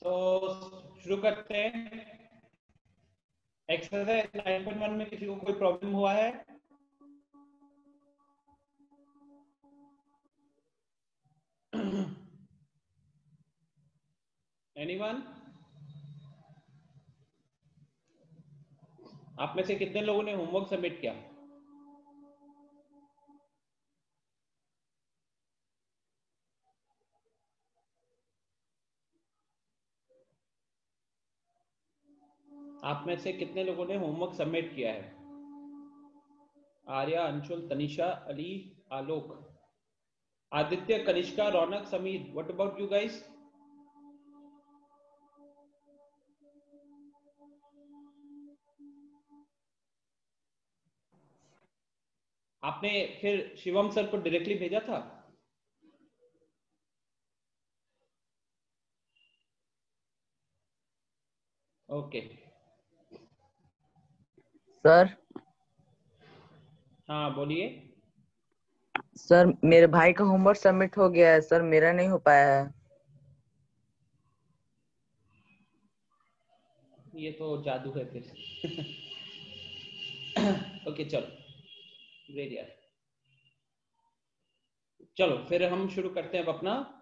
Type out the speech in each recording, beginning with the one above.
तो शुरू करते हैं। एक्सरसाइज 9.1 में किसी को कोई प्रॉब्लम हुआ है? एनीवन? आप में से कितने लोगों ने होमवर्क सबमिट किया? आप में से कितने लोगों ने होमवर्क सबमिट किया है? Arya, Anshul, Tanisha, Ali, Alok, Aditya, Kanishka, Raunak, Sameer. What about you guys? आपने फिर शिवम सर को डायरेक्टली भेजा था? Okay sir. हाँ बोलिए। सर मेरे भाई का होमवर्क सबमिट हो गया है सर, मेरा नहीं हो पाया है। ये तो जादू है फिर। ओके चलो, ग्रेट यार। चलो फिर हम शुरू करते हैं अब अपना।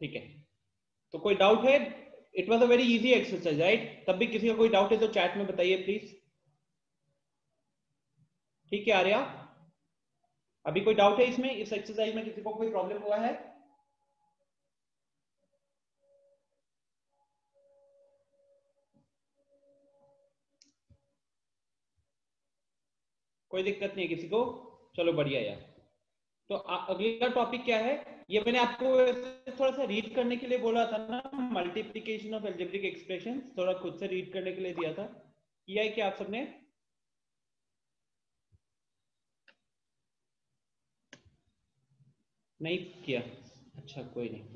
ठीक है, तो कोई डाउट है? It was a very easy exercise right? तब भी किसी का कोई डाउट है तो चैट में बताइए प्लीज। ठीक है आर्या, अभी कोई डाउट है इसमें? इस एक्सरसाइज में किसी को कोई प्रॉब्लम हुआ है? कोई दिक्कत नहीं है किसी को? चलो बढ़िया यार। तो अगला टॉपिक क्या है? ये मैंने आपको थोड़ा सा रीड करने के लिए बोला था ना, मल्टीप्लिकेशन ऑफ एल्जेब्रिक एक्सप्रेशन। थोड़ा खुद से रीड करने के लिए दिया था, किया है क्या आप सबने? नहीं किया? अच्छा कोई नहीं।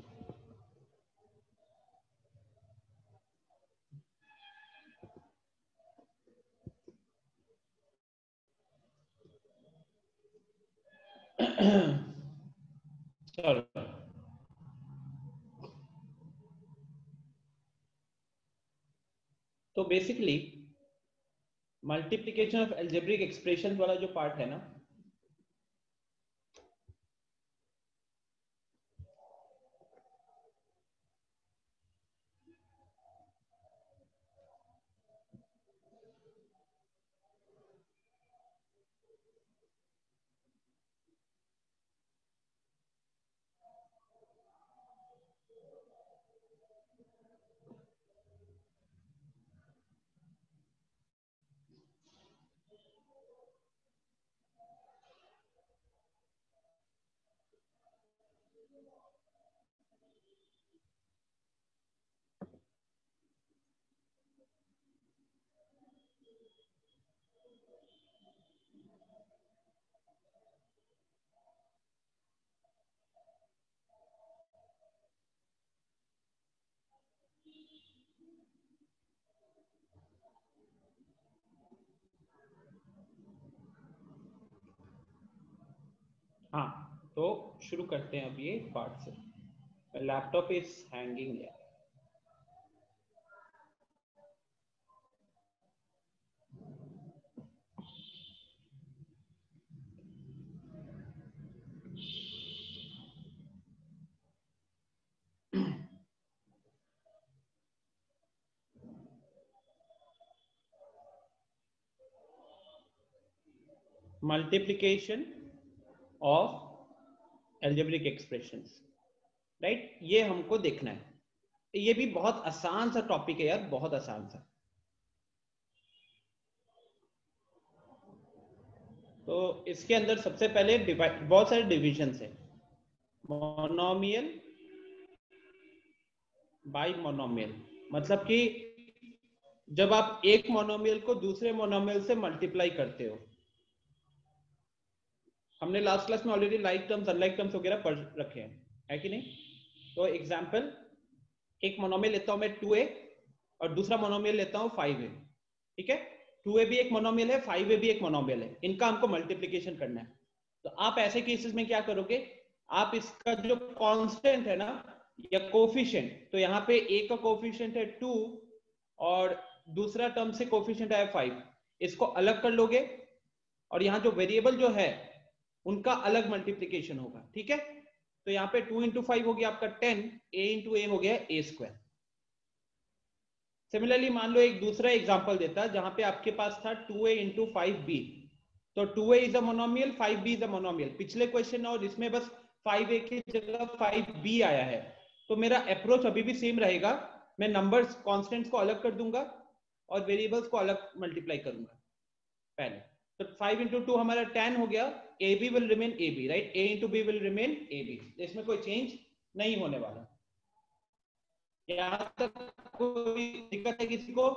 चलो, तो basically multiplication of algebraic expression वाला जो पार्ट है ना, हाँ तो शुरू करते हैं अब ये पार्ट से। लैपटॉप इज हैंगिंग यार। Multiplication of algebraic expressions, right? ये हमको देखना है। ये भी बहुत आसान सा टॉपिक है यार, बहुत आसान सा। तो इसके अंदर सबसे पहले बहुत सारे डिविजन्स है। मोनोमियल, बाई मोनोमियल, मतलब कि जब आप एक मोनोमियल को दूसरे मोनोमियल से मल्टीप्लाई करते हो, हमने लास्ट क्लास में already like terms unlike terms वगैरह पढ़ रखे हैं, है कि नहीं? तो एग्जांपल, एक मोनोमियल लेता हूं मैं 2a और दूसरा मोनोमियल लेता हूं 5a, ठीक है? 2a भी एक मोनोमियल है, 5a भी एक मोनोमियल है, इनका हमको मल्टीप्लिकेशन करना है। तो आप ऐसे केसेस में क्या करोगे, आप इसका जो कांस्टेंट है ना या कोफिशिएंट, तो यहाँ पे a का कोफिशिएंट है 2 और दूसरा टर्म से कोफिशिएंट है 5, इसको अलग कर लोगे और यहाँ जो वेरिएबल जो है उनका अलग मल्टीप्लिकेशन होगा, ठीक है? तो यहाँ पे 2 इंटू 5 हो गया आपका 10, a इंटू ए हो गया a स्क्वायर। सिमिलरली मान लो एक दूसरा एग्जांपल देता है जहां पे आपके पास था 2a इंटू 5b, तो 2a is a monomial, 5b is a monomial. पिछले क्वेश्चन और इसमें बस 5a की जगह 5b आया है, तो मेरा अप्रोच अभी भी सेम रहेगा, मैं नंबर्स कॉन्स्टेंट्स को अलग कर दूंगा और वेरिएबल्स को अलग मल्टीप्लाई करूंगा पहले। तो 5 इंटू 2 हमारा 10 हो गया, ab will remain ab, right? a into b will remain ab, इसमें कोई चेंज नहीं होने वाला। यहां तक कोई दिक्कत है किसी को?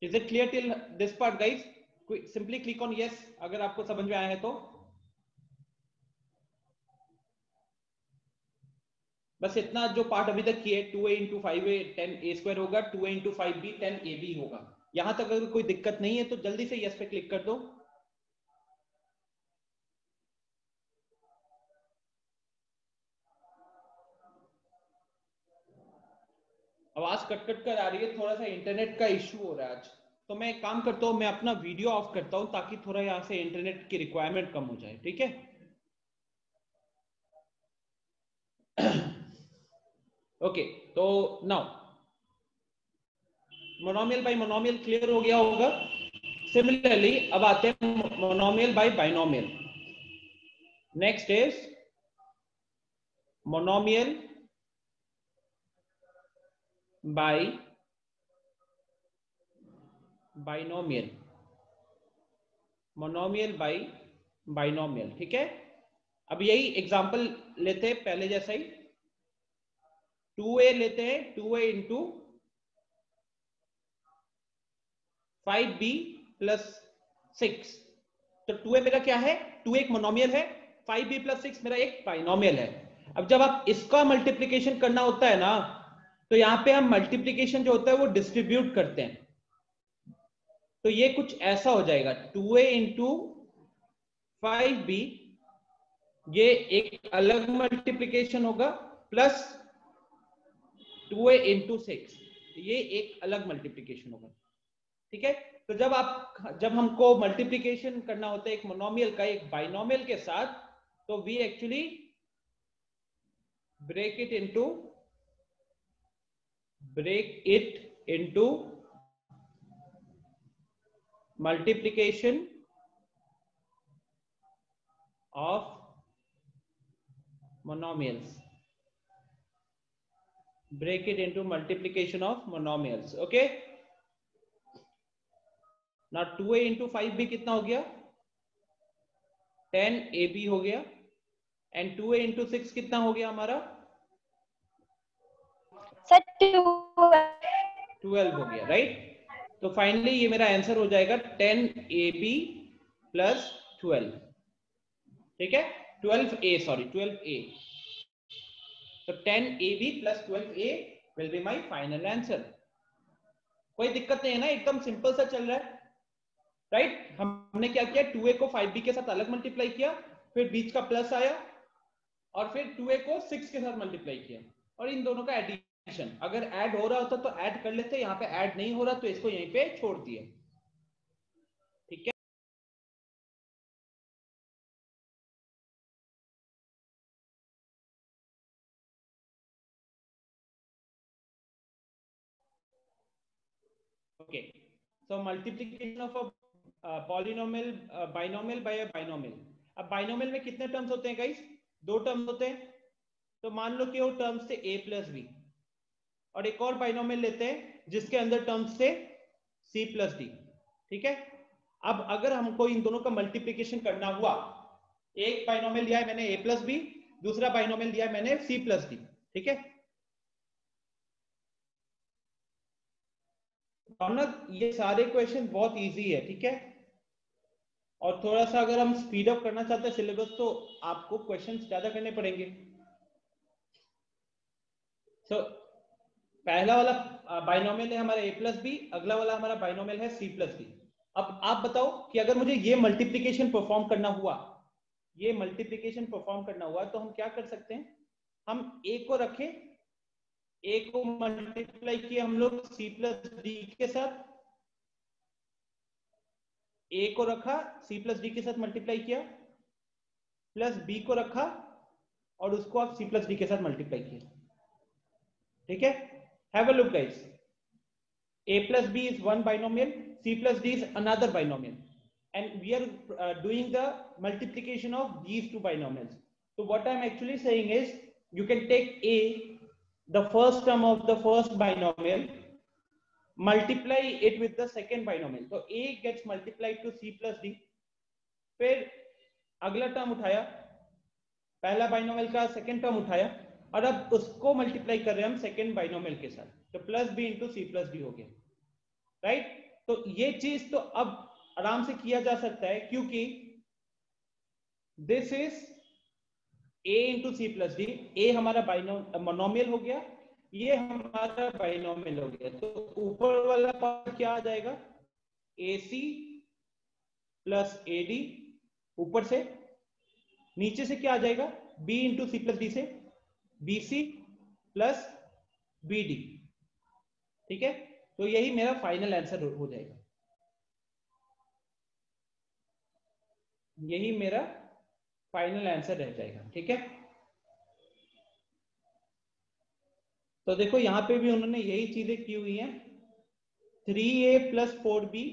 Is it clear till this part guys? Simply click on yes अगर आपको समझ में आया है तो। बस इतना जो पार्ट अभी तक किए, 2a into 5a 10a square होगा, 2a इंटू 5b 10ab होगा। यहां तक अगर कोई दिक्कत नहीं है तो जल्दी से यस पे क्लिक कर दो। आवाज कट कट कर आ रही है, थोड़ा सा इंटरनेट का इश्यू हो रहा है आज। तो मैं एक काम करता हूं, मैं अपना वीडियो ऑफ करता हूं ताकि थोड़ा यहां से इंटरनेट की रिक्वायरमेंट कम हो जाए, ठीक है? ओके, तो now monomial by monomial clear हो गया होगा। सिमिलरली अब आते हैं monomial by binomial. Next is monomial by binomial, monomial by binomial, ठीक है? अब यही एग्जांपल लेते हैं पहले जैसा ही, 2a लेते हैं, 2a इंटू 5b प्लस 6। तो 2a मेरा क्या है? 2 एक मोनोमियल है, 5b प्लस 6 मेरा एक बाइनोमियल है। अब जब आप इसका मल्टीप्लिकेशन करना होता है ना, तो यहां पे हम मल्टीप्लिकेशन जो होता है वो डिस्ट्रीब्यूट करते हैं। तो ये कुछ ऐसा हो जाएगा, 2a इंटू 5b, ये एक अलग मल्टीप्लिकेशन होगा, प्लस 2a इंटू 6, ये एक अलग मल्टीप्लिकेशन होगा, ठीक है? तो जब हमको मल्टीप्लिकेशन करना होता है एक मोनोमियल का एक बाइनोमियल के साथ, तो we actually break it into multiplication of monomials. Break it into multiplication of monomials. Okay. Now 2a into 5b कितना हो गया? 10ab हो गया, एंड 2a into 6 कितना हो गया हमारा? 12 हो गया, राइट? तो फाइनली ये मेरा आंसर हो जाएगा 10ab प्लस 12, ठीक है? 12a, sorry 12a। तो 10ab plus 12a will be my final answer. कोई दिक्कत नहीं है ना, एकदम सिंपल सा चल रहा है, राइट? हमने क्या किया, 2a को 5b के साथ अलग मल्टीप्लाई किया, फिर बीच का प्लस आया और फिर 2a को 6 के साथ मल्टीप्लाई किया और इन दोनों का एडिशन। अगर ऐड हो रहा होता तो ऐड कर लेते, यहाँ पे ऐड नहीं हो रहा तो इसको यहीं पे छोड़ दिए, ठीक है? Okay, so multiplication of a polynomial binomial by a binomial. अब बाइनोमियल में कितने टर्म्स होते हैं गाइस? 2 टर्म्स होते हैं। तो मान लो कि वो टर्म्स थे a प्लस बी, और एक और बाइनोमियल लेते हैं जिसके अंदर टर्म्स थे c प्लस डी, ठीक है? अब अगर हमको इन दोनों का मल्टीप्लिकेशन करना हुआ, एक बाइनोमियल लिया है मैंने a प्लस बी, दूसरा बाइनोमियल लिया है मैंने c प्लस डी, ठीक है? रौनक ये सारे क्वेश्चन बहुत इजी है, ठीक है। और थोड़ा सा अगर हम स्पीड अप करना चाहते हैं सिलेबस तो आपको क्वेश्चंस ज्यादा करने पड़ेंगे। सो पहला वाला बाइनोमियल है हमारा a प्लस बी, अगला वाला हमारा बाइनोमियल है c प्लस डी। अब आप बताओ कि अगर मुझे ये मल्टीप्लीकेशन परफॉर्म करना हुआ, ये मल्टीप्लीकेशन परफॉर्म करना हुआ तो हम क्या कर सकते हैं, हम a को रखें, a को मल्टीप्लाई किया हम लोग c प्लस डी के साथ, a को रखा c प्लस डी के साथ मल्टीप्लाई किया, प्लस b को रखा और उसको आप c प्लस डी के साथ मल्टीप्लाई किया, ठीक है। Have a look guys, a plus b is one binomial, c plus d is another binomial, and we are doing the multiplication of these two binomials. So what I'm actually saying is you can take a, the first term of the first binomial, multiply it with the second binomial, so a gets multiplied to c plus d, फिर अगला term उठाया, पहला binomial का second term उठाया और अब उसको multiply कर रहे हैं हम सेकेंड बाइनोमियल के साथ, तो प्लस बी इंटू सी प्लस डी हो गया, राइट। तो ये चीज तो अब आराम से किया जा सकता है क्योंकि this is a into C plus d, a हमारा मोनोमियल हो गया, ये हमारा बाइनोमियल हो गया, तो ऊपर वाला पार्ट क्या आ जाएगा, ac प्लस ad ऊपर से, नीचे से क्या आ जाएगा, b इंटू सी प्लस डी से bc प्लस bd, ठीक है। तो यही मेरा फाइनल आंसर हो जाएगा, यही मेरा फाइनल आंसर रह जाएगा, ठीक है। तो देखो यहां पे भी उन्होंने यही चीजें की हुई हैं, 3a plus 4b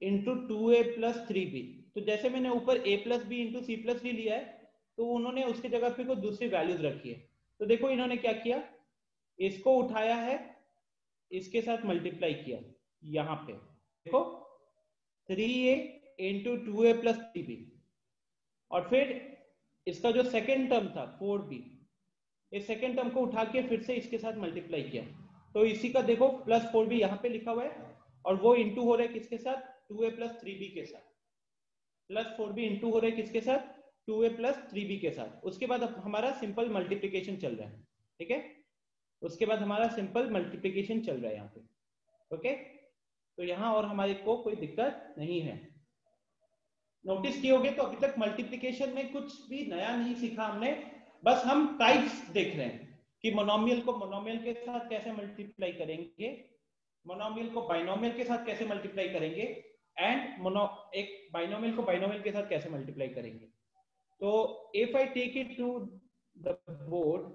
into 2a plus 3b, तो जैसे मैंने ऊपर a plus B into C plus D लिया है तो उन्होंने उसकी जगह पे कोई दूसरी वैल्यूज रखी है। तो देखो इन्होंने क्या किया, इसको उठाया है, इसके साथ मल्टीप्लाई किया, यहां पे देखो 3a into 2a plus 3b, और फिर इसका जो सेकेंड टर्म था 4b, इस सेकेंड टर्म को उठा के फिर से इसके साथ मल्टीप्लाई किया, तो इसी का देखो प्लस 4b यहाँ पे लिखा हुआ है और वो इंटू हो रहा है किसके साथ, 2a प्लस 3b के साथ, प्लस 4b इंटू हो रहा है किसके साथ, 2a प्लस 3b के साथ। उसके बाद अब हमारा सिंपल मल्टीप्लीकेशन चल रहा है, ठीक है, उसके बाद हमारा सिंपल मल्टीप्लीकेशन चल रहा है यहाँ पे, ओके। तो यहाँ और हमारे को कोई दिक्कत नहीं है। नोटिस किए होंगे तो अभी तक मल्टीप्लिकेशन में कुछ भी नया नहीं सीखा हमने, बस हम टाइप्स देख रहे हैं कि मोनोमियल को मोनोमियल के साथ कैसे मल्टीप्लाई करेंगे, मोनोमियल को बाइनोमियल के साथ कैसे मल्टीप्लाई करेंगे, एंड एक बाइनोमियल को बाइनोमियल के साथ कैसे मल्टीप्लाई करेंगे। तो if I take it to the board,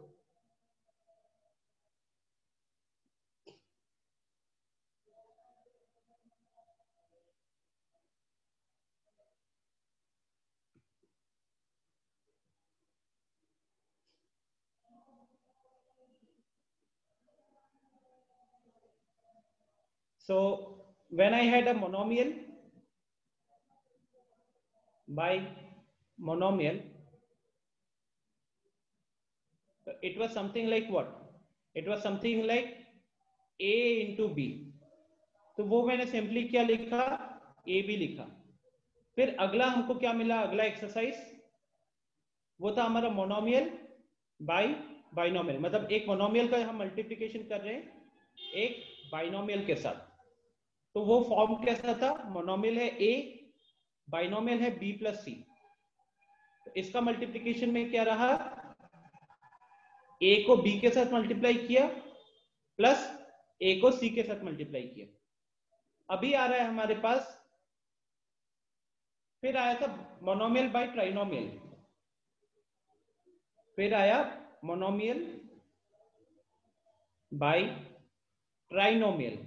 so when I had a monomial by monomial, it was something like what, it was something like a into b, तो वो मैंने सिंपली क्या लिखा, ए बी लिखा। फिर अगला हमको क्या मिला, अगला एक्सरसाइज वो था हमारा मोनोमियल बाय बाइनोमियल, मतलब एक मोनोमियल का हम मल्टीप्लिकेशन कर रहे हैं एक बाइनोमियल के साथ, तो वो फॉर्म कैसा था, मोनोमियल है ए, बाइनोमियल है बी प्लस सी, तो इसका मल्टीप्लिकेशन में क्या रहा, ए को बी के साथ मल्टीप्लाई किया प्लस ए को सी के साथ मल्टीप्लाई किया। अभी आ रहा है हमारे पास, फिर आया था मोनोमियल बाय ट्राइनोमियल, फिर आया मोनोमियल बाय ट्राइनोमियल,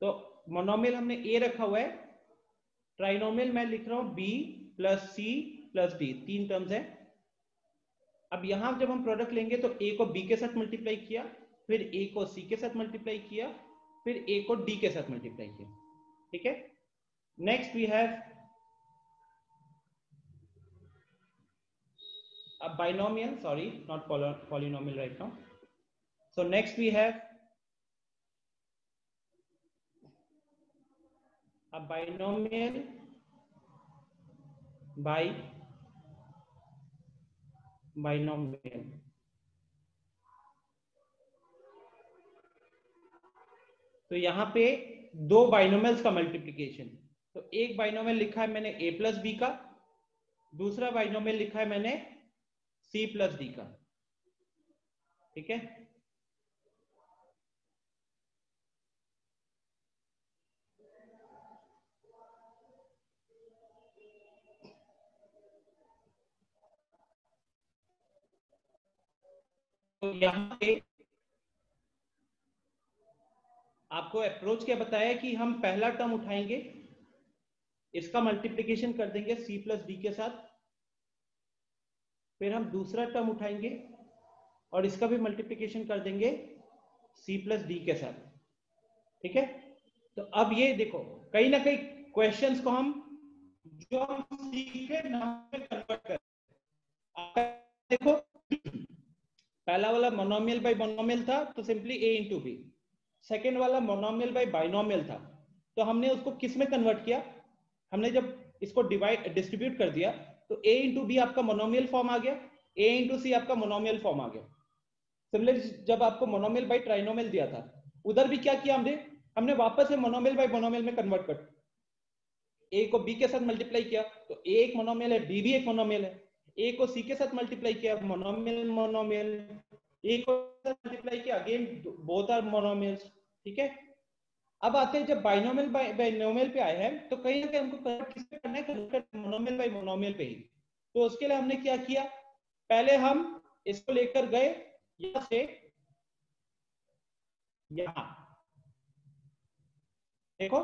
तो मोनोमियल हमने ए रखा हुआ है, ट्राइनोमियल मैं लिख रहा हूं B plus C plus D, तीन टर्म्स है। अब यहां जब हम प्रोडक्ट लेंगे तो ए को बी के साथ मल्टीप्लाई किया, फिर ए को सी के साथ मल्टीप्लाई किया, फिर ए को डी के साथ मल्टीप्लाई किया, ठीक है। Next we have a binomial, sorry not polynomial right now, So next we have a binomial by binomial. तो यहां पे दो बाइनोमियल्स का मल्टीप्लिकेशन। तो एक बाइनोमियल लिखा है मैंने a प्लस बी का, दूसरा बाइनोमियल लिखा है मैंने c प्लस डी का। ठीक है, तो यहां पे आपको अप्रोच क्या बताया कि हम पहला टर्म उठाएंगे, इसका मल्टीप्लिकेशन कर देंगे c प्लस डी के साथ, फिर हम दूसरा टर्म उठाएंगे और इसका भी मल्टीप्लिकेशन कर देंगे c प्लस डी के साथ। ठीक है, तो अब ये देखो कहीं ना कहीं क्वेश्चंस को हम जो हम c के नाम में कन्वर्ट कर, देखो पहला वाला मोनोमियल बाय मोनोमियल था तो simply a into B, second वाला मोनोमियल बाय बाइनोमियल था तो हमने उसको किस में कन्वर्ट किया, हमने जब इसको डिस्ट्रीब्यूट कर दिया तो a इंटू बी आपका मोनोमियल फॉर्म आ गया, a इंटू सी आपका मोनोमियल फॉर्म आ गया। सिमिलरली जब आपको मोनोमियल बाय ट्राइनोमियल दिया था उधर भी क्या किया हमने वापस से मोनोमियल बाय मोनोमियल में कन्वर्ट कर, a को b के साथ मल्टीप्लाई किया तो a एक मोनोमियल है, b भी एक मोनोमियल है, a को c के साथ मल्टीप्लाई किया मोनोमियल मोनोमियल, a को मल्टीप्लाई किया अगेन बोथ आर मोनोमियल्स। ठीक है, अब आते हैं जब बाइनोमियल बाइनोमियल पे आए हैं तो कहीं ना कहीं हमको कन्वर्ट किस पे करना है, कन्वर्ट मोनोमियल बाय मोनोमियल पे ही। तो उसके लिए हमने क्या किया, पहले हम इसको लेकर गए यहां से यहां, देखो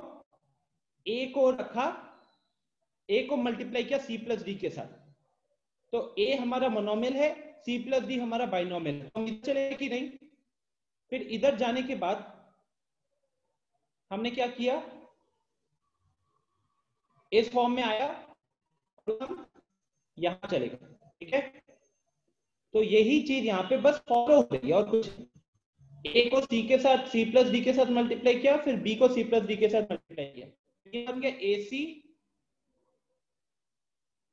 a को रखा, a को मल्टीप्लाई किया c प्लस डी के साथ, तो a हमारा मोनोमियल है, c प्लस डी हमारा बाइनोमियल है, हम इधर चले कि नहीं। फिर इधर जाने के बाद हमने क्या किया, इस फॉर्म में आया और हम यहां चले गए। ठीक है, तो यही चीज यहां पे बस फॉलो हो रही है और कुछ, a को c के साथ c प्लस डी के साथ मल्टीप्लाई किया, फिर b को c प्लस डी के साथ मल्टीप्लाई किया, ये बन गया ac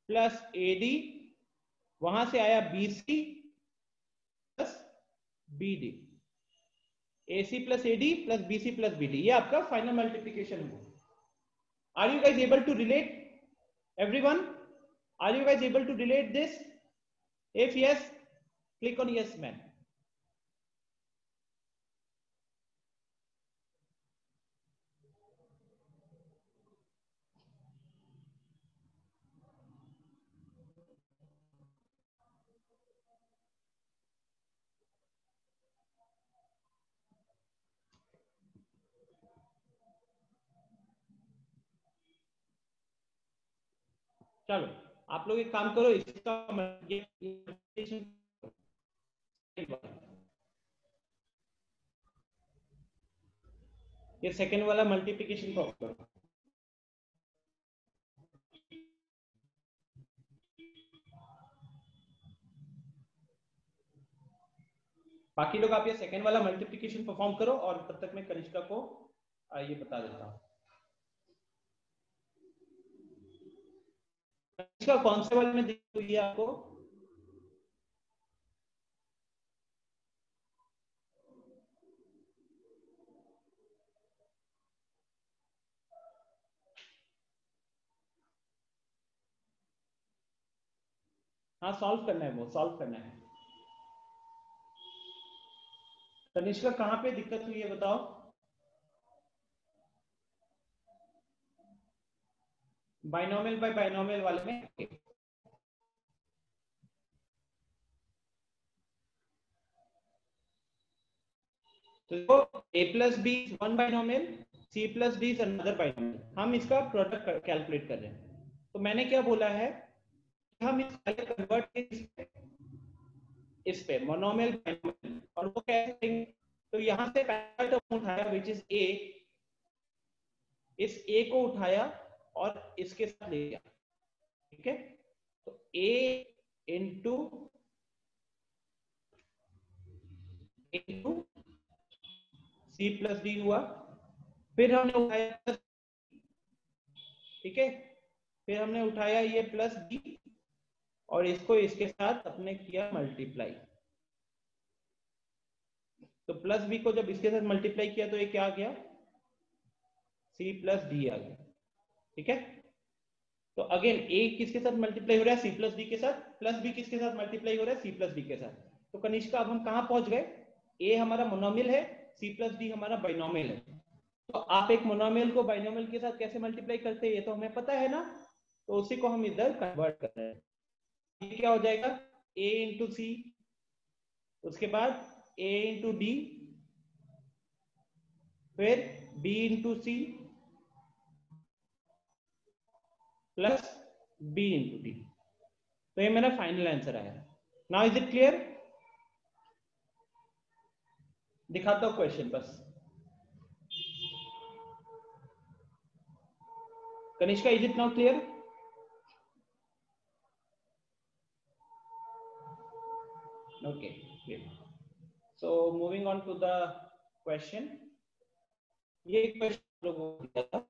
प्लस ad, वहां से आया bc plus bd, ac plus ad plus bc plus bd, ये आपका फाइनल मल्टीप्लिकेशन हुआ। Are you guys able to relate, everyone are you guys able to relate this? If yes click on yes man. चलो आप लोग एक काम करो, इसका ये सेकेंड वाला मल्टीप्लिकेशन को करो। बाकी लोग आप ये सेकेंड वाला मल्टीप्लिकेशन परफॉर्म करो और तब तक मैं कनिष्का को ये बता देता हूँ। कनिष्का कौन से वाले में दिख रही है आपको? हाँ सॉल्व करना है, वो सॉल्व करना है। कनिष्का कहाँ पे दिक्कत हुई है बताओ? बाइनोमियल बाय बाइनोमियल वाले में तो a plus B one binomial, c plus D another binomial, हम इसका प्रोडक्ट कैलकुलेट कर रहे हैं। तो मैंने क्या बोला है, हम इस कन्वर्ट इस पे मोनोमियल बाइनोमियल, और वो कैसे करेंगे, तो यहां से पहला टर्म उठाया विच इज a, इस a को उठाया और इसके साथ ले गया। ठीक है, तो a into C plus D हुआ, फिर हमने उठाया, ठीक है, फिर हमने उठाया ये प्लस डी और इसको इसके साथ अपने किया मल्टीप्लाई। तो प्लस बी को जब इसके साथ मल्टीप्लाई किया तो ये क्या आ गया, C प्लस डी आ गया, ठीक है। तो अगेन ए किसके साथ मल्टीप्लाई हो रहा है, C प्लस डी के साथ, प्लस बी किसके साथ मल्टीप्लाई हो रहा है, C प्लस डी के साथ। तो कनिष्का अब हम कहां पहुंच गए, ए हमारा मोनोमियल है, C प्लस डी हमारा बाइनोमियल है। तो आप एक मोनोमियल को बाइनोमियल के साथ कैसे मल्टीप्लाई करते हैं ये तो हमें पता है ना, तो उसी को हम इधर कन्वर्ट कर रहे हैं। ये क्या हो जाएगा, a इंटू सी, उसके बाद a इंटू डी, फिर b इंटू सी प्लस b इंटू डी। तो ये मेरा फाइनल आंसर आया। Now is it clear? दिखाता हूं क्वेश्चन बस। Kanishka, is it now clear? Okay, great. So moving on to the question. ये क्वेश्चन लोगों को दिया था,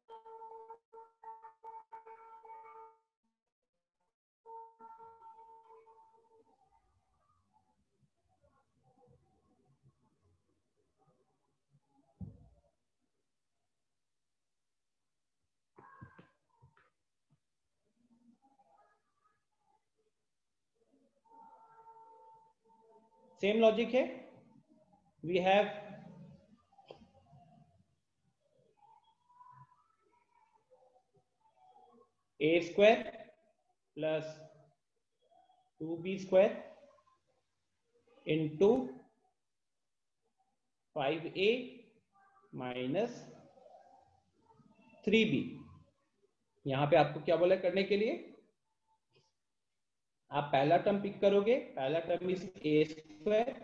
सेम लॉजिक है। We have a square plus 2b square into 5a minus 3b। यहां पे आपको क्या बोला करने के लिए, आप पहला टर्म पिक करोगे, पहला टर्म इज a स्क्वायर,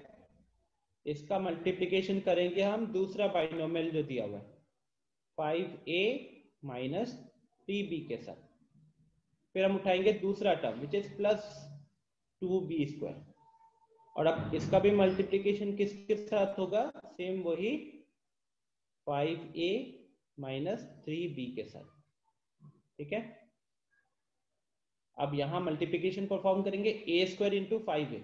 इसका मल्टीप्लीकेशन करेंगे हम दूसरा बाइनोमियल जो दिया हुआ है 5a माइनस 3b के साथ, फिर हम उठाएंगे दूसरा term which is plus 2b square, और अब इसका भी मल्टीप्लीकेशन किसके साथ होगा, सेम वही 5a माइनस 3b के साथ, ठीक है। अब यहां मल्टीप्लीकेशन परफॉर्म करेंगे a स्क्वायर इंटू 5a,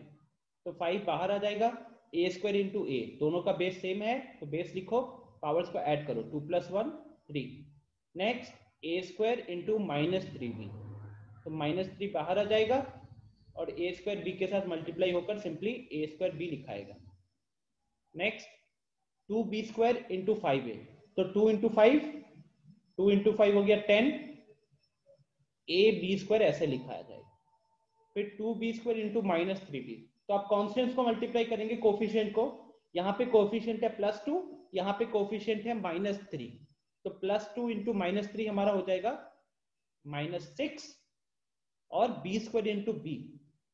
तो 5 बाहर आ जाएगा, a स्क्वायर इंटू a, दोनों का बेस सेम है तो बेस लिखो, पावर्स को ऐड करो, 2 plus 1 3। Next a square into minus 3b, तो माइनस 3 बाहर आ जाएगा और a स्क्वायर b के साथ मल्टीप्लाई होकर सिंपली a स्क्वायर b लिखाएगा। Next 2b square into 5a, तो 2 इंटू 5 हो गया 10, a b स्क्वायर ऐसे लिखाया जाएगा। फिर 2b square into minus 3b, तो आप कॉन्स्टेंट्स को मल्टीप्लाई करेंगे कोफिशिएंट को, यहाँ पे कोफिशिएंट है +2, यहाँ पे कोफिशिएंट है -3, तो +2 इंटू -3 हमारा हो जाएगा -6, और b स्क्वायर इंटू b,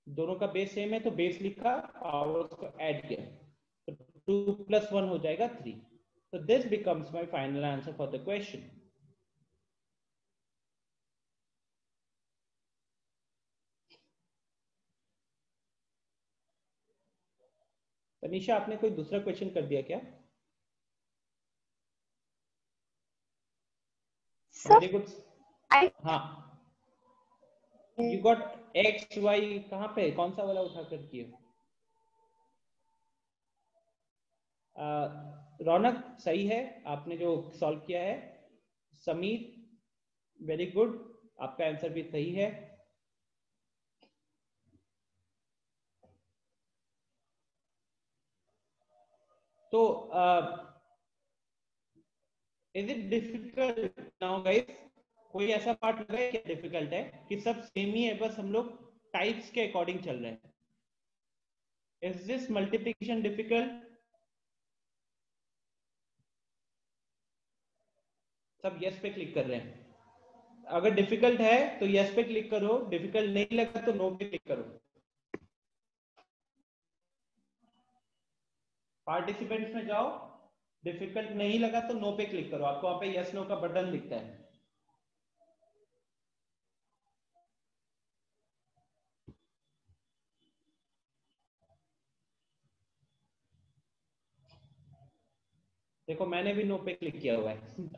दोनों का बेस सेम है तो बेस लिखा, पावर्स को ऐड किया, तो 2 प्लस 1 हो जाएगा 3। तो this becomes my final answer for the question. Tanisha, आपने कोई दूसरा क्वेश्चन कर दिया क्या? Very good. हाँ, यू गॉट एक्स वाई, कहाँ पे, कौन सा वाला उठा कर किए? रौनक सही है, आपने जो सॉल्व किया है। समीर, वेरी गुड, आपका आंसर भी सही है। तो is it difficult now guys? कोई ऐसा पार्ट लगा है क्या डिफिकल्ट है, कि सब सेम ही है, बस हम लोग टाइप्स के अकॉर्डिंग चल रहे हैं? Is this multiplication difficult? सब यस पे क्लिक कर रहे हैं। अगर डिफिकल्ट है तो यस पे क्लिक करो, डिफिकल्ट नहीं लगा तो नो पे क्लिक करो। पार्टिसिपेंट्स में जाओ, डिफिकल्ट नहीं लगा तो नो पे क्लिक करो, आपको वहां पे यस नो का बटन दिखता है। देखो मैंने भी नो पे क्लिक किया हुआ है।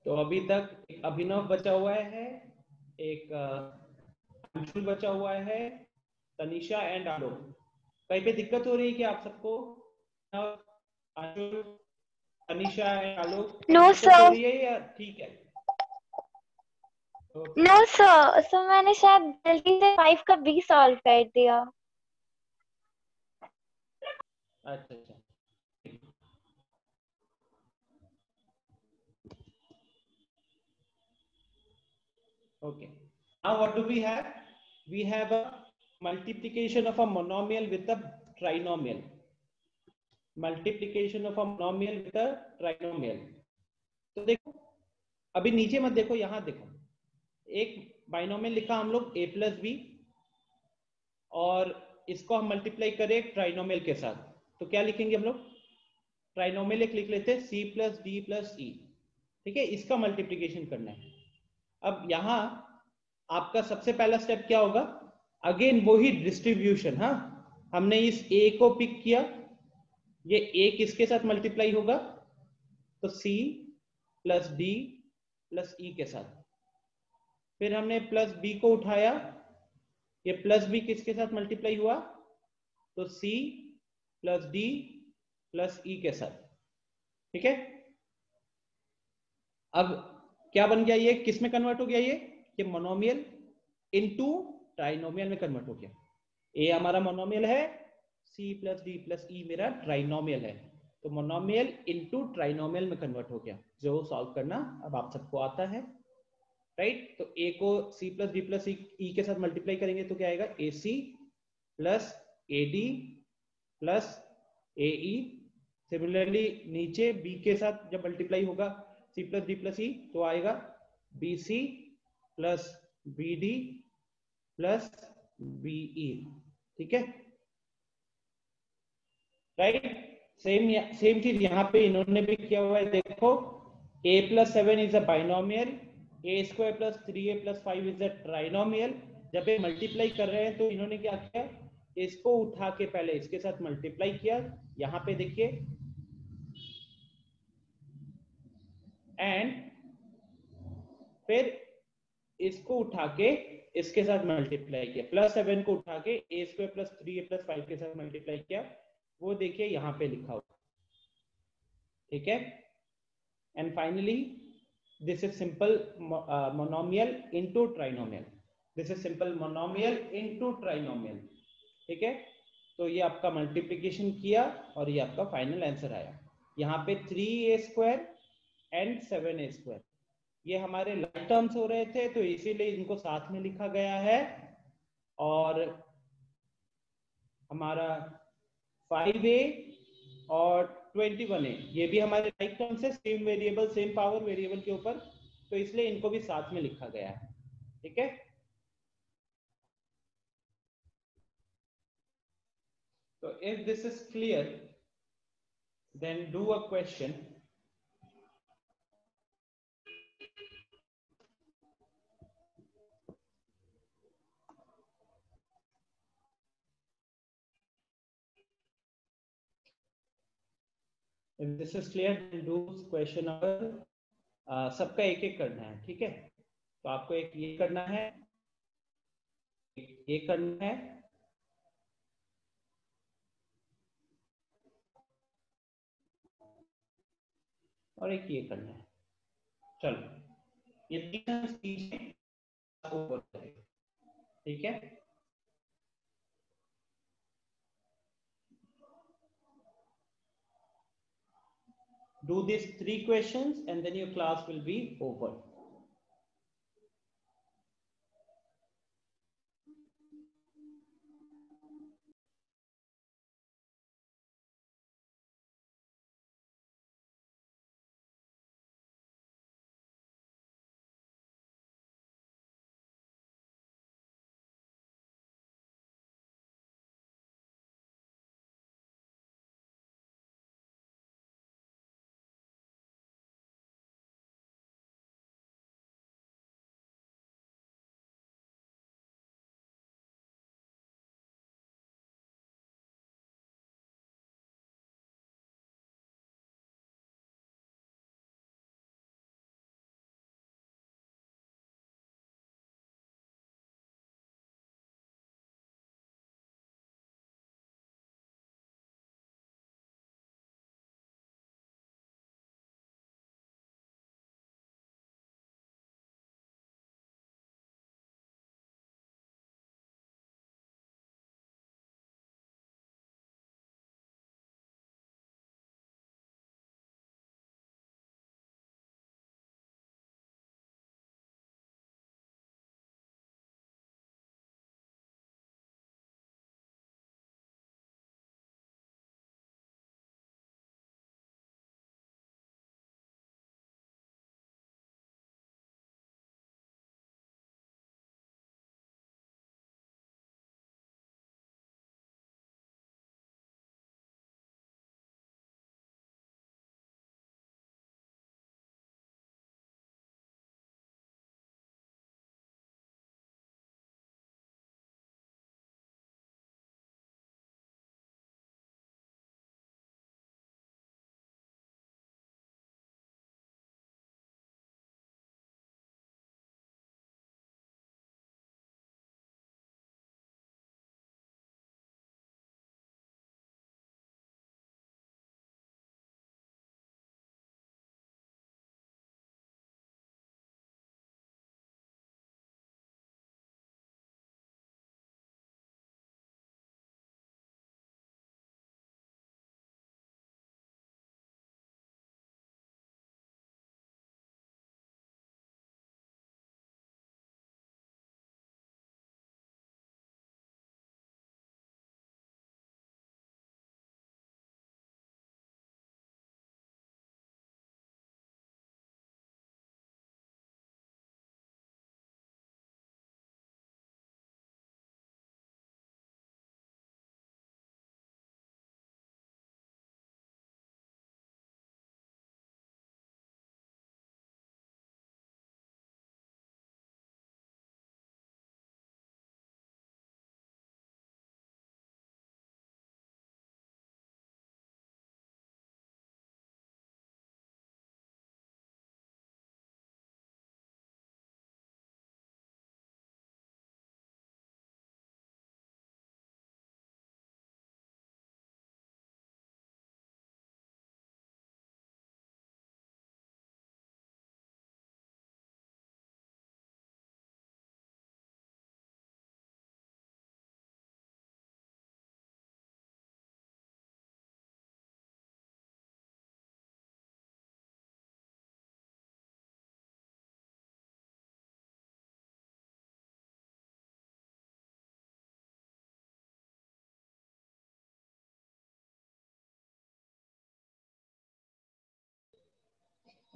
तो अभी तक एक अभिनव बचा हुआ है, एक अंशुल बचा हुआ है, तनिषा एंड आलोक। कहीं पे दिक्कत हो रही है कि आप सबको? अंशुल, तनिषा एंड आलोक कोई नो दिक्कत हो सर, रही है या ठीक है? ओके, नो सर, सर मैंने शायद गलती से 5 का B सॉल्व कर दिया। अच्छा अच्छा। Okay. Now what do we have? We have a multiplication of a monomial with a trinomial. Multiplication of a monomial with a trinomial. तो देखो, अभी नीचे मत देखो, यहां देखो। एक बाइनोमियल लिखा हम लोग a प्लस बी, और इसको हम मल्टीप्लाई करें ट्राइनोमियल के साथ, तो क्या लिखेंगे हम लोग? ट्राइनोमियल एक लिख लेते हैं c प्लस डी प्लस ई। ठीक है, इसका मल्टीप्लीकेशन करना है। अब यहां आपका सबसे पहला स्टेप क्या होगा? अगेन वही डिस्ट्रीब्यूशन। हाँ, हमने इस a को पिक किया, ये a किसके साथ मल्टीप्लाई होगा? तो c प्लस d प्लस ई के साथ। फिर हमने प्लस b को उठाया, ये प्लस b किसके साथ मल्टीप्लाई हुआ? तो c प्लस d प्लस ई के साथ। ठीक है, अब क्या बन गया? ये किस में कन्वर्ट हो गया? ये मोनोमियल इनटू ट्राइनोमियल में कन्वर्ट हो गया। ए हमारा मोनोमियल है, c प्लस डी प्लस ई मेरा ट्राइनोमियल है, तो मोनोमियल इनटू ट्राइनोमियल में कन्वर्ट हो गया, जो सॉल्व करना अब आप सबको आता है, राइट? तो a को c प्लस डी प्लस ई के साथ मल्टीप्लाई करेंगे तो क्या आएगा? ac plus ad plus ae। Similarly नीचे b के साथ जब मल्टीप्लाई होगा c प्लस डी प्लस ई, तो आएगा bc plus bd plus be। ठीक है, राइट? सेम चीज यहाँ पे इन्होंने भी किया हुआ है। देखो, a plus 7 is a binomial, a square plus 3a plus 5 is a trinomial. जब ये मल्टीप्लाई कर रहे हैं तो इन्होंने क्या किया? इसको उठा के पहले इसके साथ मल्टीप्लाई किया, यहाँ पे देखिए, एंड फिर इसको उठा के इसके साथ मल्टीप्लाई किया, प्लस 7 को उठा के a square plus 3a plus 5 के साथ मल्टीप्लाई किया, वो देखिए यहाँ पे लिखा हुआ। ठीक है, and finally this is simple monomial into trinomial. This is simple monomial into trinomial. ठीक है, तो ये आपका मल्टीप्लिकेशन किया और ये आपका फाइनल आंसर आया। यहाँ पे 3a square and 7a square, ये हमारे लाइक टर्म्स हो रहे थे, तो इसीलिए इनको साथ में लिखा गया है। और हमारा 5a और 21a, ये भी हमारे लाइक टर्म्स है, same variable same power variable के ऊपर, तो इसलिए इनको भी साथ में लिखा गया है। ठीक है, तो if this is clear, then do a question. If this is clear, then do question number। सबका एक एक करना है। ठीक है, तो आपको एक ये करना है, एक ये करना है, और एक ये करना है। चलो, ये तीन चीजें ऊपर करें। ठीक है, do these 3 questions and then your class will be over।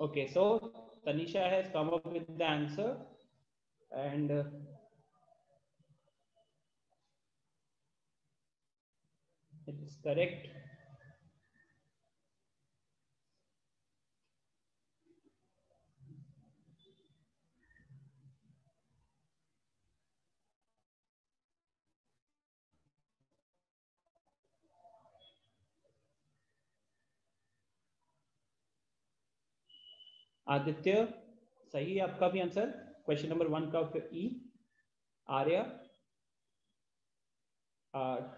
Okay, so Tanisha has come up with the answer, and it's correct. Aditya, सही है आपका भी आंसर क्वेश्चन नंबर 1 का ई। आर्या,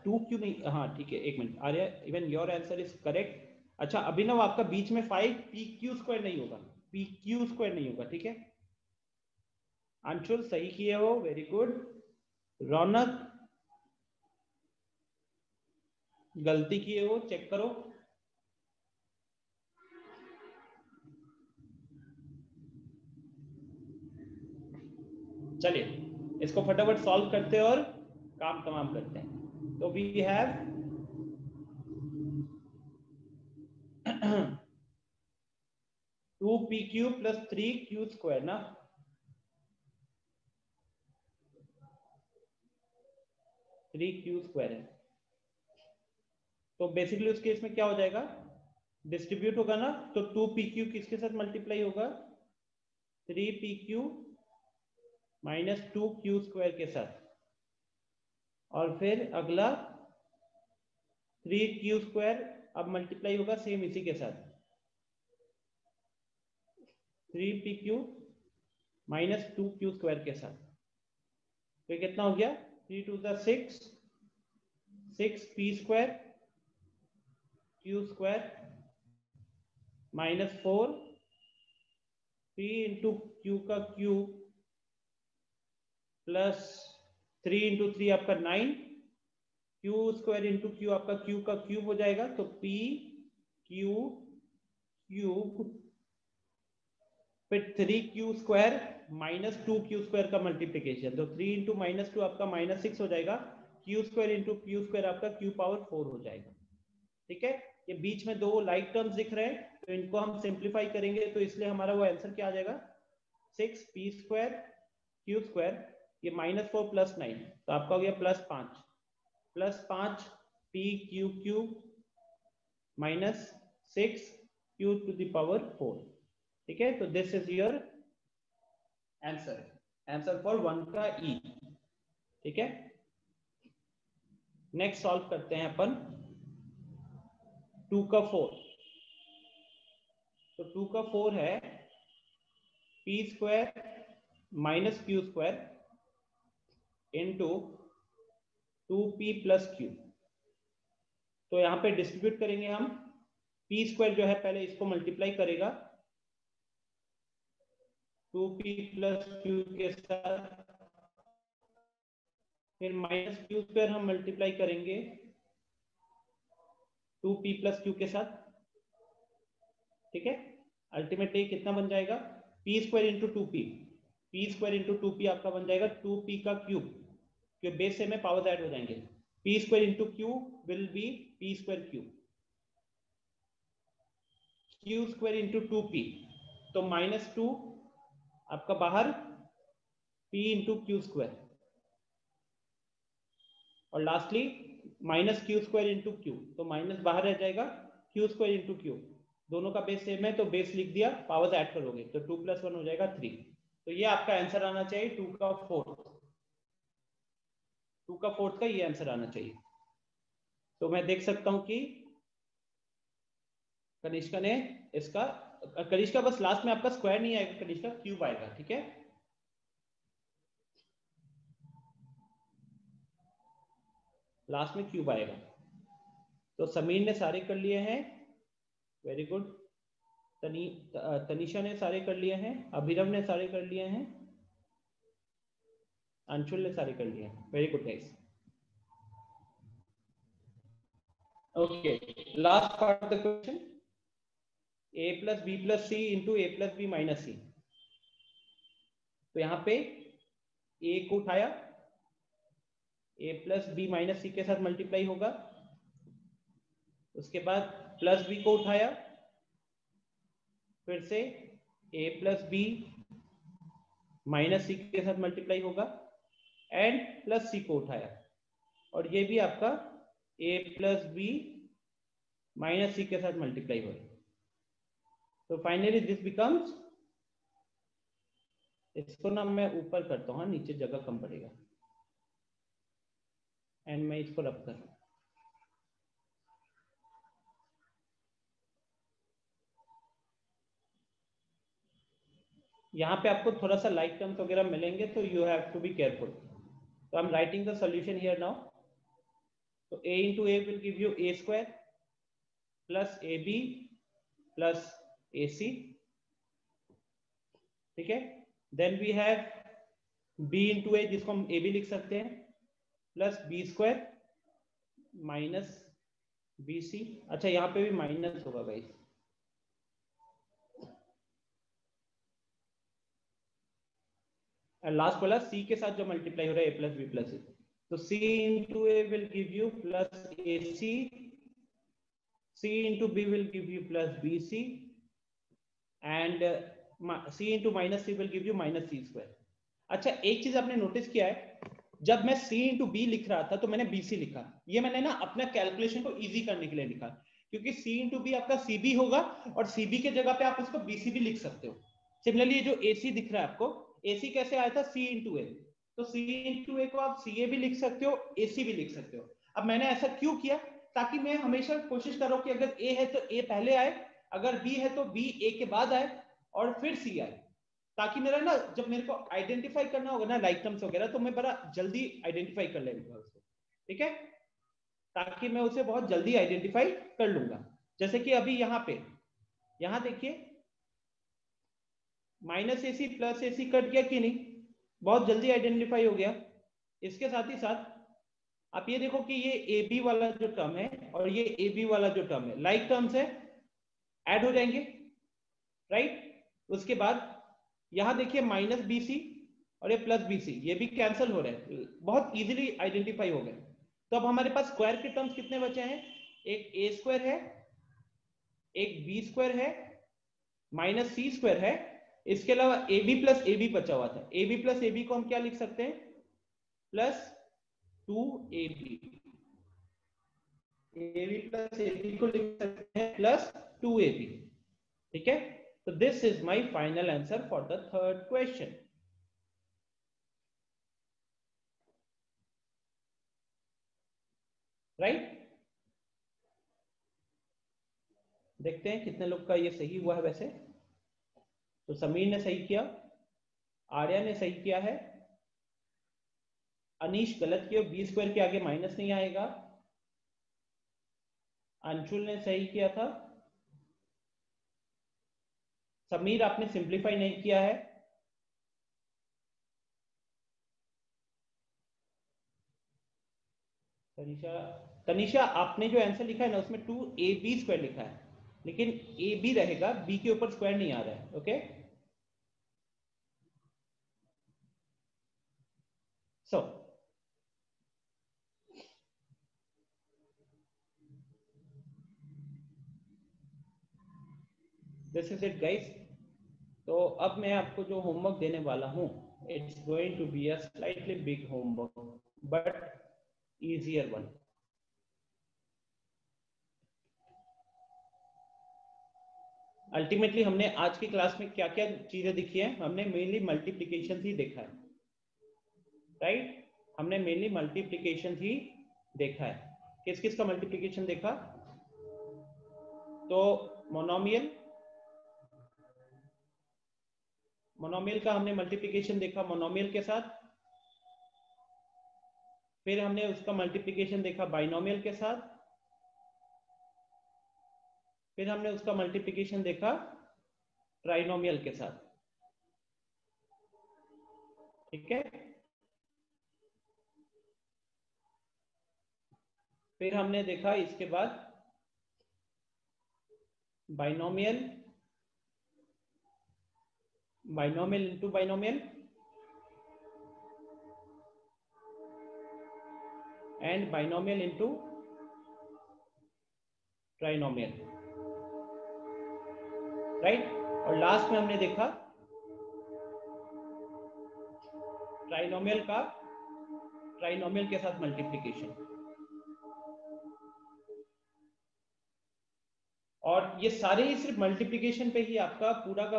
2 क्यों नहीं, हाँ ठीक है, एक minute Arya, even your answer is correct. अच्छा अभिनव, आपका बीच में 5 पी क्यू स्क्वायर नहीं होगा, पी क्यू स्क्वायर नहीं होगा, ठीक है। अंशुल सही किए हो, वेरी गुड। रौनक गलती किए हो, चेक करो। चलिए इसको फटाफट सॉल्व करते हैं और काम तमाम करते हैं। तो we have 2pq plus 3q square ना, 3q स्क्वायर है। तो बेसिकली उस केस में क्या हो जाएगा, डिस्ट्रीब्यूट होगा ना, तो 2pq किसके साथ मल्टीप्लाई होगा, 3pq माइनस 2q स्क्वायर के साथ, और फिर अगला 3q स्क्वायर अब मल्टीप्लाई होगा सेम इसी के साथ, 3pq माइनस 2q स्क्वायर के साथ। तो कितना हो गया, 3 to the 6, 6p square q square minus 4 p into q का क्यूब प्लस 3 इंटू 3 आपका 9, q स्क्वायर इंटू q आपका q का क्यूब हो जाएगा, तो p q क्यूब फिर 3q square minus 2q square का मल्टीप्लीकेशन, तो 3 इंटू माइनस 2 आपका माइनस 6 हो जाएगा, q square into q square आपका q पावर 4 हो जाएगा। ठीक है, ये बीच में 2 लाइक टर्म्स दिख रहे हैं, तो इनको हम सिंप्लीफाई करेंगे, तो इसलिए हमारा वो आंसर क्या आ जाएगा, 6p स्क्वायर q स्क्वायर, ये माइनस 4 प्लस 9, तो आपका हो गया plus 5 p q cube minus 6 q to the power 4। ठीक है, तो this is your answer for 1 का ई। ठीक है, नेक्स्ट सॉल्व करते हैं अपन 2 का 4। तो 2 का 4 है p square minus Q square into 2p plus Q. तो यहां पे डिस्ट्रीब्यूट करेंगे हम, p स्क्वायर जो है पहले इसको मल्टीप्लाई करेगा 2p प्लस क्यू के साथ, फिर माइनस क्यू स्क्वायर हम मल्टीप्लाई करेंगे 2p प्लस क्यू के साथ। ठीक है, अल्टीमेटली कितना बन जाएगा, p square into 2p, p square into 2p आपका बन जाएगा 2p का क्यूब, क्योंकि बेस से में पावर्स ऐड हो जाएंगे, p square into Q will be p square cube, q square into 2p, तो माइनस 2 आपका बाहर, p इंटू क्यू स्क्वायर, और lastly minus Q square into Q, तो माइनस बाहर रह जाएगा, क्यू स्क्वायर इंटू क्यू, दोनों का बेस सेम है तो बेस लिख दिया, पावर्स ऐड करोगे तो 2 प्लस 1 हो जाएगा 3। तो ये आपका आंसर आना चाहिए 2 का 4th का ये आंसर आना चाहिए। तो मैं देख सकता हूं कि कनिष्का ने इसका, कनिष्का बस लास्ट में आपका स्क्वायर नहीं आएगा, कनिष्का क्यूब आएगा। ठीक है, लास्ट में क्यूब आएगा। तो समीर ने सारे कर लिए हैं, वेरी गुड। तनीषा ने सारे कर लिए हैं, अभिनव ने सारे कर लिए हैं, अंशुल ने सारे कर लिए हैं, very good guys. Okay, last part of the question, a plus b plus c into a plus b minus c. तो यहाँ पे a को उठाया, a plus b minus c के साथ मल्टीप्लाई होगा, उसके बाद प्लस बी को उठाया, फिर से ए प्लस बी माइनस सी के साथ मल्टीप्लाई होगा, एंड प्लस सी को उठाया, और ये भी आपका ए प्लस बी माइनस सी के साथ मल्टीप्लाई हो रहा है। तो फाइनली दिस बिकम्स, इसको ना मैं ऊपर करता हूँ, नीचे जगह कम पड़ेगा, एंड मैं इसको रब कर, यहाँ पे आपको थोड़ा सा लाइक टर्म्स वगैरह मिलेंगे, तो you have to be careful. तो I am writing the solution here now. तो a into a will give you a square plus ab plus ac, ठीक है। Then we have b into a, जिसको हम a भी लिख सकते हैं, plus B square minus B C. अच्छा, यहाँ पे भी माइनस होगा गाइस, लास्ट वाला c के साथ जो मल्टीप्लाई हो रहा है a प्लस बी प्लस सी, तो c into a will give you plus ac, c into b will give you plus bc, and c into minus c will give you minus c square। अच्छा, एक चीज आपने notice किया है, जब मैं c into b लिख रहा था तो मैंने bc लिखा, ये मैंने ना अपना कैलकुलेशन को इजी करने के लिए लिखा, क्योंकि c into b आपका cb होगा, और cb के जगह पे आप उसको bc भी लिख सकते हो। सिमिलरली ये जो ac दिख रहा है आपको, ac कैसे आया था, c into a, तो c into a को आप ca भी लिख सकते हो, ac भी लिख सकते हो। अब मैंने ऐसा क्यों किया, ताकि मैं हमेशा कोशिश करूं कि अगर a है तो a पहले आए, अगर b है तो b a के बाद आए, और फिर c आए, ताकि मेरा ना जब मेरे को आइडेंटिफाई करना होगा ना लाइक टर्म्स वगैरह, तो मैं बड़ा जल्दी आइडेंटिफाई कर लेंगे उसको, ठीक है, ताकि मैं उसे बहुत जल्दी आइडेंटिफाई कर लूंगा। जैसे कि अभी यहाँ पे, यहाँ देखिए minus AC plus AC cut गया कि नहीं, बहुत जल्दी आइडेंटिफाई हो गया। इसके साथ ही साथ आप ये देखो कि ये AB वाला जो टर्म है और ये AB वाला जो टर्म है, लाइक टर्म्स है, ऐड हो जाएंगे, राइट। उसके बाद यहां देखिए माइनस BC और ये प्लस BC, ये भी कैंसिल हो रहे हैं, बहुत इजीली आइडेंटिफाई हो गए। तो अब हमारे पास स्क्वायर के टर्म्स कितने बचे हैं, एक a स्क्वायर है, एक b स्क्वायर है, माइनस c स्क्वायर है, इसके अलावा ab प्लस ab बचा हुआ था। ab प्लस ab को हम क्या लिख सकते हैं, plus 2ab, ab plus ab को लिख सकते हैं प्लस 2ab, ठीक है। So this is my final answer for the third question. Right? देखते हैं कितने लोग का ये सही हुआ है वैसे। तो समीर ने सही किया, आर्या ने सही किया है, अनीश गलत किया, बी स्क्वायर के आगे माइनस नहीं आएगा, अंशुल ने सही किया था, समीर आपने सिंप्लीफाई नहीं किया है, तनिषा आपने जो आंसर लिखा है ना उसमें 2ab स्क्वायर लिखा है, लेकिन ab रहेगा, b के ऊपर स्क्वायर नहीं आ रहा है, okay. So this is it guys. तो अब मैं आपको जो होमवर्क देने वाला हूं, it's going to be a slightly big homework but easier one। Ultimately हमने आज की क्लास में क्या क्या चीजें दिखी है, हमने मेनली मल्टीप्लिकेशन ही देखा है, राइट। हमने मेनली मल्टीप्लिकेशन ही देखा है। किस किस का मल्टीप्लिकेशन देखा, तो मोनोमियल, मोनोमियल का हमने मल्टीप्लिकेशन देखा मोनोमियल के साथ, फिर हमने उसका मल्टीप्लिकेशन देखा बाइनोमियल के साथ, फिर हमने उसका मल्टीप्लिकेशन देखा ट्राइनोमियल के साथ, ठीक है। फिर हमने देखा इसके बाद binomial, binomial into binomial, and binomial into trinomial, right. और लास्ट में हमने देखा ट्राइनोमियल का ट्राइनोमियल के साथ मल्टीप्लिकेशन। और ये सारे ही सिर्फ मल्टीप्लिकेशन पे ही आपका पूरा का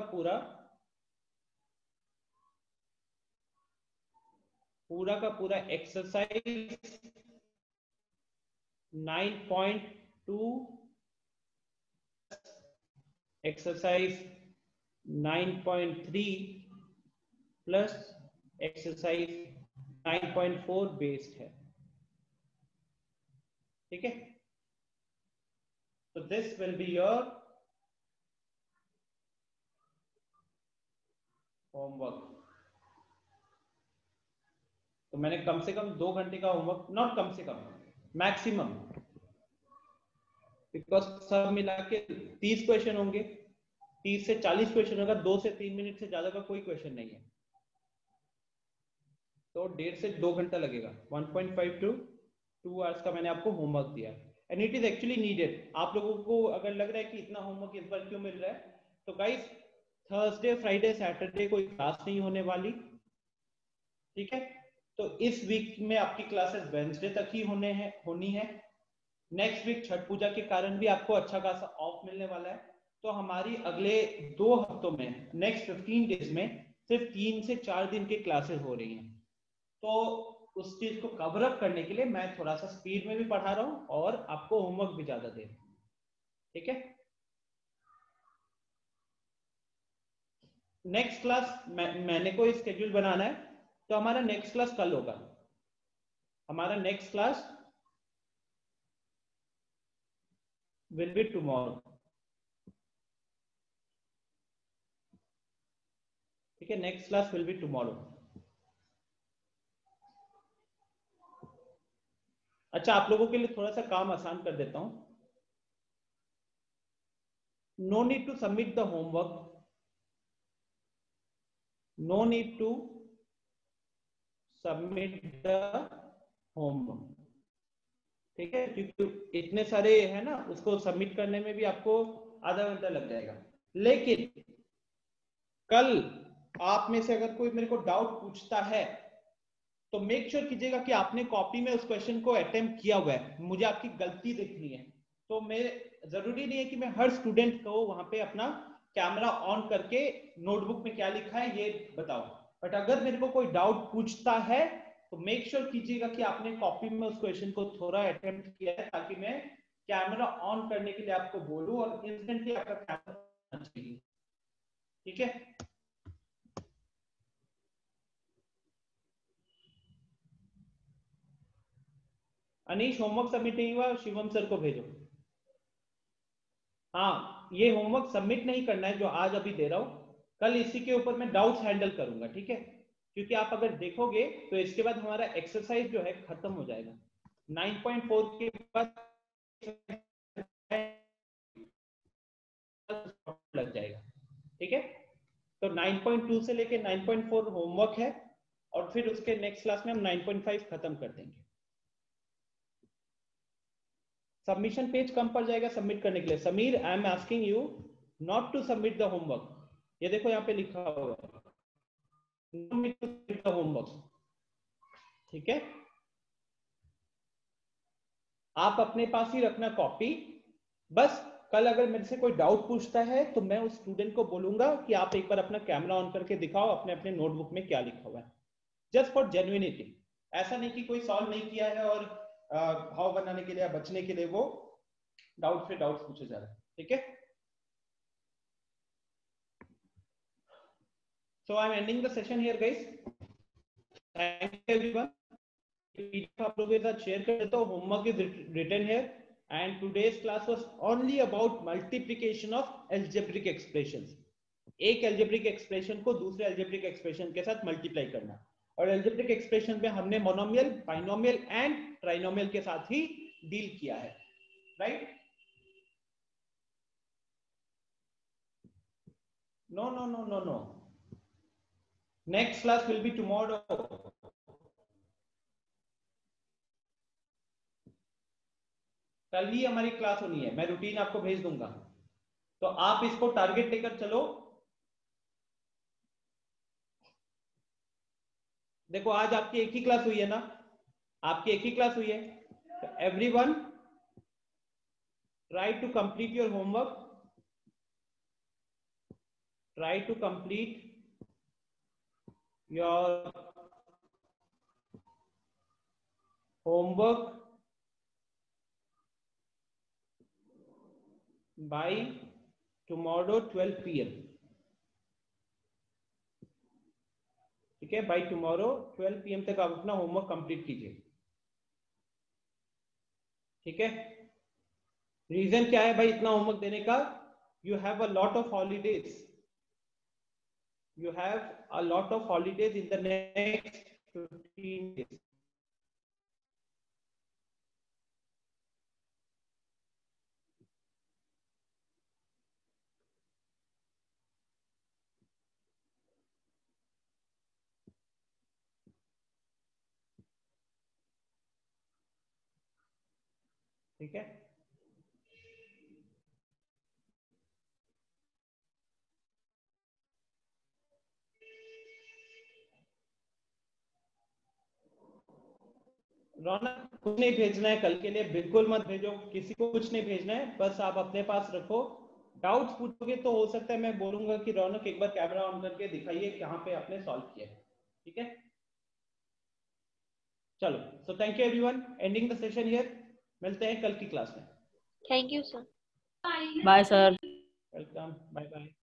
पूरा exercise 9.2 exercise 9.3 plus exercise 9.4 based है। ठीक है, तो this will be your homework. तो मैंने कम से कम 2 घंटे का होमवर्क, नॉट कम से कम, मैक्सिमम, बिकॉज सब मिला के 30 क्वेश्चन होंगे, 30 से 40 क्वेश्चन होगा, 2 से 3 मिनट से ज्यादा का कोई क्वेश्चन नहीं है, तो 1.5 से 2 घंटा लगेगा। 1.5 to 2 आवर्स का मैंने आपको होमवर्क दिया है, and it is actually needed. आप लोगों को अगर लग रहा है कि इतना होमवर्क इस बार क्यों मिल रहा है, तो गाइस थर्सडे फ्राइडे सैटरडे कोई क्लास नहीं होने वाली। ठीक है, तो इस वीक में आपकी क्लासेस वेडनेसडे तक ही होनी है। नेक्स्ट वीक छठ पूजा के कारण भी आपको अच्छा खासा ऑफ मिलने वाला है, तो हमारी अगले 2 हफ्तों में, नेक्स्ट 15 डेज में सिर्फ 3 से 4 दिन की क्लासेस हो रही हैं। तो उस चीज को कवर अप करने के लिए मैं थोड़ा सा स्पीड में भी पढ़ा रहा हूं और आपको होमवर्क भी ज्यादा दे रहा हूं। ठीक है, नेक्स्ट क्लास मैंने कोई स्केड्यूल बनाना है, तो हमारा नेक्स्ट क्लास कल होगा। हमारा next class will be tomorrow. ठीक है, next class will be tomorrow. अच्छा, आप लोगों के लिए थोड़ा सा काम आसान कर देता हूं। No need to submit the homework, no need to submit the homework. ठीक है, क्योंकि इतने सारे है ना, उसको सबमिट करने में भी आपको आधा घंटा लग जाएगा। लेकिन कल आप में से अगर कोई मेरे को डाउट पूछता है, तो मेक श्योर कीजिएगा कि आपने कॉपी में उस क्वेश्चन को अटेम्प्ट किया हुआ है। मुझे आपकी गलती दिखनी है, तो मैं जरूरी नहीं है कि मैं हर स्टूडेंट को वहां पे अपना कैमरा ऑन करके नोटबुक में क्या लिखा है ये बताऊं, बट अगर मेरे को कोई डाउट पूछता है तो मेक श्योर कीजिएगा कि आपने कॉपी में उस क्वेश्चन को थोड़ा अटेम्प्ट किया है, ताकि मैं कैमरा ऑन करने के लिए आपको बोलूं और इंस्टेंटली आपका कैमरा चाहिए। ठीक है, अनीश होमवर्क सबमिट नहीं हुआ, शिवम सर को भेजो। हाँ, ये होमवर्क सबमिट नहीं करना है जो आज अभी दे रहा हूं, कल इसी के ऊपर मैं डाउट्स हैंडल करूंगा। ठीक है, क्योंकि आप अगर देखोगे तो इसके बाद हमारा एक्सरसाइज जो है खत्म हो जाएगा। 9.4 के बाद लग जाएगा। ठीक है, तो 9.2 से लेके 9.4 होमवर्क है, और फिर उसके नेक्स्ट क्लास में हम 9.5 खत्म कर देंगे। सबमिशन पेज कम पड़ जाएगा सबमिट करने के लिए। Sameer, I am asking you not to submit the homework. ये देखो यहाँ पे लिखा हुआ है होमवर्क। ठीक है, आप अपने पास ही रखना कॉपी। बस कल अगर मेरे से कोई डाउट पूछता है तो मैं उस स्टूडेंट को बोलूंगा कि आप एक बार अपना कैमरा ऑन करके दिखाओ अपने अपने नोटबुक में क्या लिखा हुआ है, जस्ट फॉर जेन्युइनिटी। ऐसा नहीं कि कोई सॉल्व नहीं किया है और भाव बनाने के लिए या बचने के लिए वो डाउट पे डाउट पूछे जा रहे हैं। ठीक है, so I'm ending the session here guys. Thank you everyone. आप लोगों के साथ शेयर कर देता हूँ, homework is written here, and today's class was only about multiplication of algebraic expressions. एक एल्जेब्रिक एक्सप्रेशन को दूसरे एल्जेब्रिक एक्सप्रेशन के साथ मल्टीप्लाई करना, और एल्जेब्रिक एक्सप्रेशन में हमने मोनोमियल, बाइनोमियल एंड ट्राइनोमियल के साथ ही डील किया है, right? No no no no no, next class will be tomorrow. कल ही हमारी क्लास होनी है, मैं रूटीन आपको भेज दूंगा, तो आप इसको टारगेट लेकर चलो देखो आज आपकी एक ही क्लास हुई है ना, आपकी एक ही क्लास हुई है, तो everyone try to complete your homework, try to complete your homework by tomorrow 12 PM, ठीक है, बाय टुमारो 12 PM तक आप अपना होमवर्क कंप्लीट कीजिए, ठीक है। रीजन क्या है भाई इतना होमवर्क देने का? You have a lot of holidays, you have a lot of holidays in the next 15 days, ठीक है। रौनक कुछ नहीं भेजना है कल के लिए, बिल्कुल मत भेजो, किसी को कुछ नहीं भेजना है, बस आप अपने पास रखो। डाउट्स पूछोगे तो हो सकता है मैं बोलूंगा कि रौनक एक बार कैमरा ऑन करके दिखाइए कहाँ पे आपने सॉल्व किया है, ठीक है। चलो, so thank you everyone, ending the session here, मिलते हैं कल की क्लास में। Thank you sir. Bye sir. Welcome, bye bye.